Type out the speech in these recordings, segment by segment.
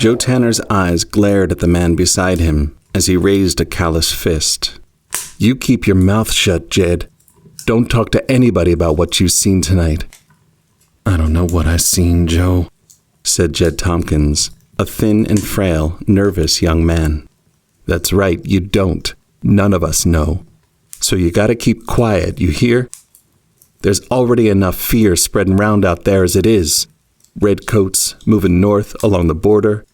Joe Tanner's eyes glared at the man beside him as he raised a callous fist. "You keep your mouth shut, Jed. Don't talk to anybody about what you've seen tonight." "I don't know what I seen, Joe," said Jed Tompkins, a thin and frail, nervous young man. "That's right, you don't. None of us know. So you gotta keep quiet, you hear? There's already enough fear spreading round out there as it is. Redcoats moving north along the border,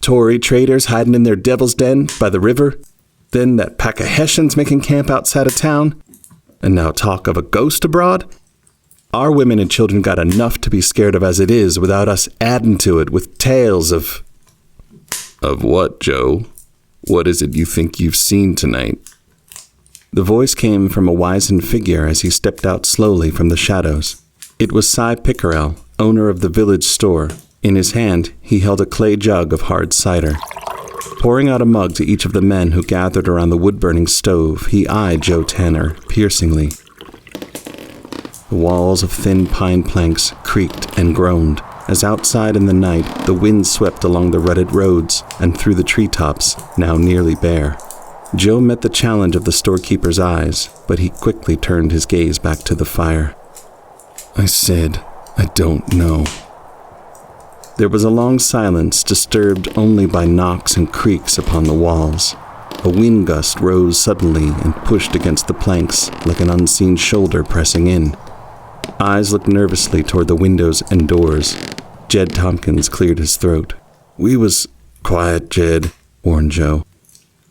Tory traders hiding in their devil's den by the river, then that pack of Hessians making camp outside of town, and now talk of a ghost abroad. Our women and children got enough to be scared of as it is without us adding to it with tales of..." "Of what, Joe? What is it you think you've seen tonight?" The voice came from a wizened figure as he stepped out slowly from the shadows. It was Cy Pickerel, owner of the village store. In his hand, he held a clay jug of hard cider. Pouring out a mug to each of the men who gathered around the wood-burning stove, he eyed Joe Tanner piercingly. The walls of thin pine planks creaked and groaned, as outside in the night the wind swept along the rutted roads and through the treetops, now nearly bare. Joe met the challenge of the storekeeper's eyes, but he quickly turned his gaze back to the fire. "I said, I don't know." There was a long silence, disturbed only by knocks and creaks upon the walls. A wind gust rose suddenly and pushed against the planks like an unseen shoulder pressing in. Eyes looked nervously toward the windows and doors. Jed Tompkins cleared his throat. "We was quiet, Jed," warned Joe.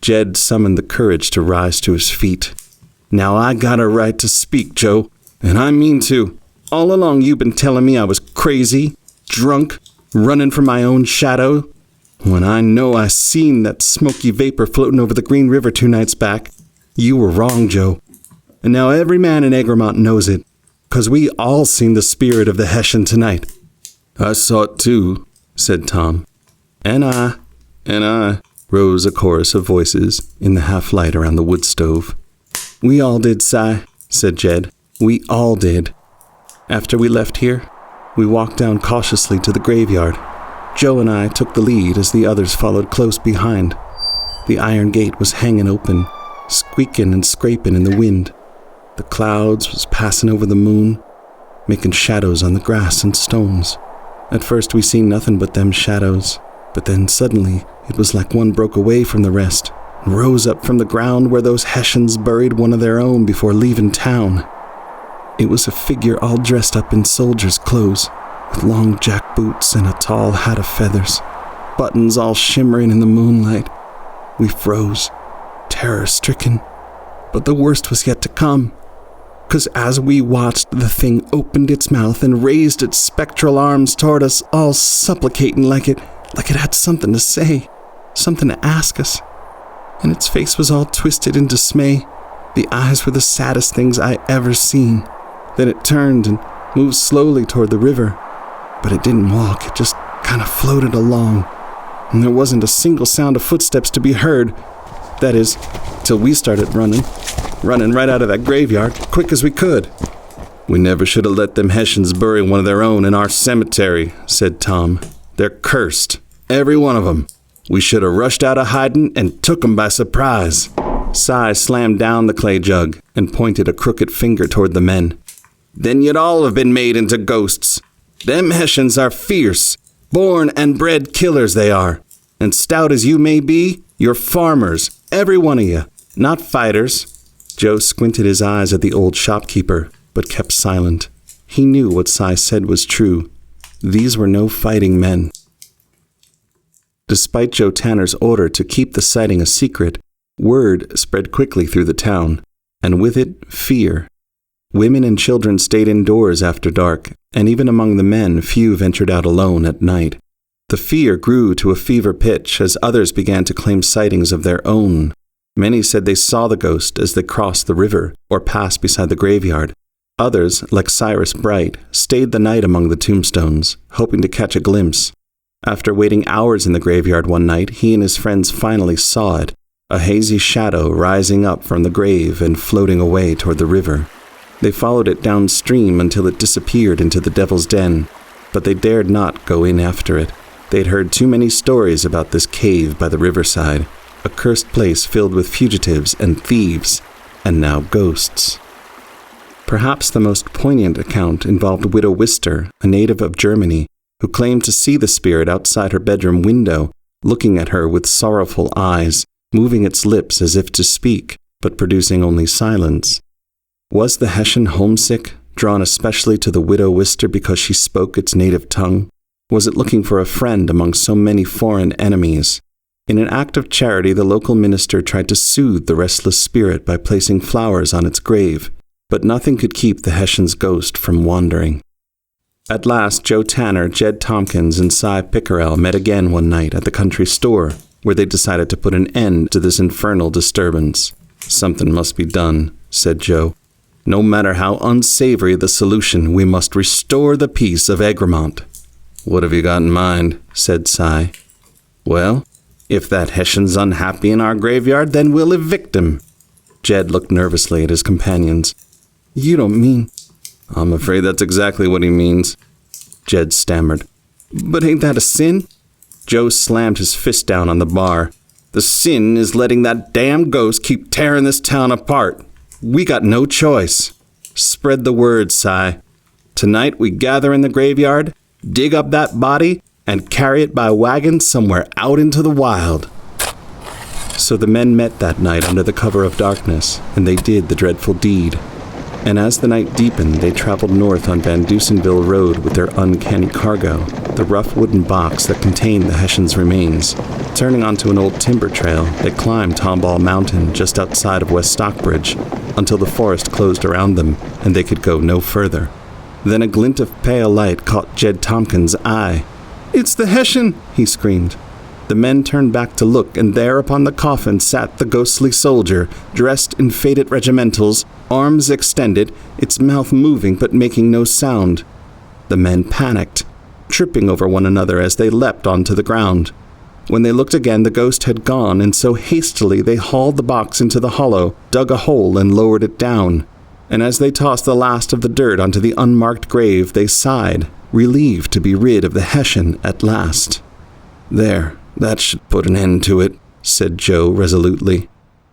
Jed summoned the courage to rise to his feet. "Now I got a right to speak, Joe, and I mean to. All along you've been telling me I was crazy, drunk, running from my own shadow. When I know I seen that smoky vapor floating over the Green River 2 nights back, you were wrong, Joe. And now every man in Egremont knows it, 'cause we all seen the spirit of the Hessian tonight." "I saw it too," said Tom. And I, rose a chorus of voices in the half-light around the wood stove. "We all did, Cy," said Jed. "We all did. After we left here, we walked down cautiously to the graveyard. Joe and I took the lead as the others followed close behind. The iron gate was hanging open, squeaking and scraping in the wind. The clouds was passing over the moon, making shadows on the grass and stones. At first we seen nothing but them shadows, but then suddenly it was like one broke away from the rest and rose up from the ground where those Hessians buried one of their own before leaving town. It was a figure all dressed up in soldier's clothes, with long jack boots and a tall hat of feathers, buttons all shimmering in the moonlight. We froze, terror-stricken, but the worst was yet to come. 'Cause as we watched, the thing opened its mouth and raised its spectral arms toward us, all supplicating like it had something to say, something to ask us. And its face was all twisted in dismay. The eyes were the saddest things I ever seen. Then it turned and moved slowly toward the river. But it didn't walk, it just kind of floated along. And there wasn't a single sound of footsteps to be heard. That is, till we started running right out of that graveyard, quick as we could. "We never should have let them Hessians bury one of their own in our cemetery," said Tom. "They're cursed, every one of them. We should have rushed out of hiding and took 'em by surprise." Cy slammed down the clay jug and pointed a crooked finger toward the men. "Then you'd all have been made into ghosts. Them Hessians are fierce, born and bred killers they are. And stout as you may be, you're farmers, every one of you, not fighters." Joe squinted his eyes at the old shopkeeper, but kept silent. He knew what Cy said was true. These were no fighting men. Despite Joe Tanner's order to keep the sighting a secret, word spread quickly through the town, and with it, fear. Women and children stayed indoors after dark, and even among the men, few ventured out alone at night. The fear grew to a fever pitch as others began to claim sightings of their own. Many said they saw the ghost as they crossed the river or passed beside the graveyard. Others, like Cyrus Bright, stayed the night among the tombstones, hoping to catch a glimpse. After waiting hours in the graveyard one night, he and his friends finally saw it, a hazy shadow rising up from the grave and floating away toward the river. They followed it downstream until it disappeared into the Devil's Den, but they dared not go in after it. They'd heard too many stories about this cave by the riverside, a cursed place filled with fugitives and thieves, and now ghosts. Perhaps the most poignant account involved Widow Wister, a native of Germany, who claimed to see the spirit outside her bedroom window, looking at her with sorrowful eyes, moving its lips as if to speak, but producing only silence. Was the Hessian homesick, drawn especially to the Widow Wister because she spoke its native tongue? Was it looking for a friend among so many foreign enemies? In an act of charity, the local minister tried to soothe the restless spirit by placing flowers on its grave, but nothing could keep the Hessian's ghost from wandering. At last, Joe Tanner, Jed Tompkins, and Cy Pickerel met again one night at the country store, where they decided to put an end to this infernal disturbance. "Something must be done," said Joe. "No matter how unsavory the solution, we must restore the peace of Egremont." "What have you got in mind?" said Cy. "Well, if that Hessian's unhappy in our graveyard, then we'll evict him." Jed looked nervously at his companions. "You don't mean—" "I'm afraid that's exactly what he means," Jed stammered. "But ain't that a sin?" Joe slammed his fist down on the bar. "The sin is letting that damn ghost keep tearing this town apart. We got no choice. Spread the word, Cy. Tonight we gather in the graveyard, dig up that body, and carry it by wagon somewhere out into the wild." So the men met that night under the cover of darkness, and they did the dreadful deed. And as the night deepened, they traveled north on Van Dusenville Road with their uncanny cargo, the rough wooden box that contained the Hessian's remains. Turning onto an old timber trail, they climbed Tomball Mountain just outside of West Stockbridge, until the forest closed around them, and they could go no further. Then a glint of pale light caught Jed Tompkins' eye. "It's the Hessian!" he screamed. The men turned back to look, and there upon the coffin sat the ghostly soldier, dressed in faded regimentals, arms extended, its mouth moving but making no sound. The men panicked, tripping over one another as they leapt onto the ground. When they looked again, the ghost had gone, and so hastily they hauled the box into the hollow, dug a hole, and lowered it down. And as they tossed the last of the dirt onto the unmarked grave, they sighed, relieved to be rid of the Hessian at last. "There, that should put an end to it," said Joe resolutely.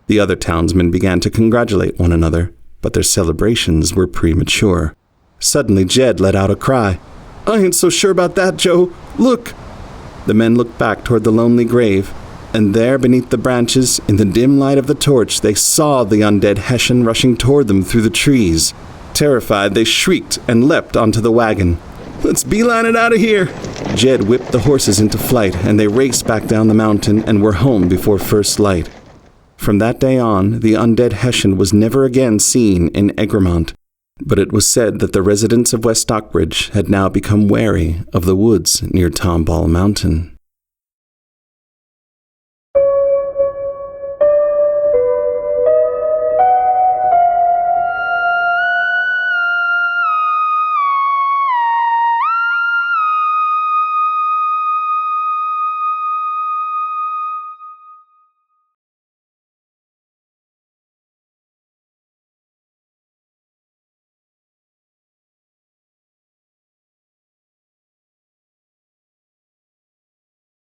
The other townsmen began to congratulate one another, but their celebrations were premature. Suddenly Jed let out a cry. "I ain't so sure about that, Joe. Look!" The men looked back toward the lonely grave, and there beneath the branches, in the dim light of the torch, they saw the undead Hessian rushing toward them through the trees. Terrified, they shrieked and leapt onto the wagon. "Let's beeline it out of here!" Jed whipped the horses into flight, and they raced back down the mountain and were home before first light. From that day on, the undead Hessian was never again seen in Egremont, but it was said that the residents of West Stockbridge had now become wary of the woods near Tomball Mountain.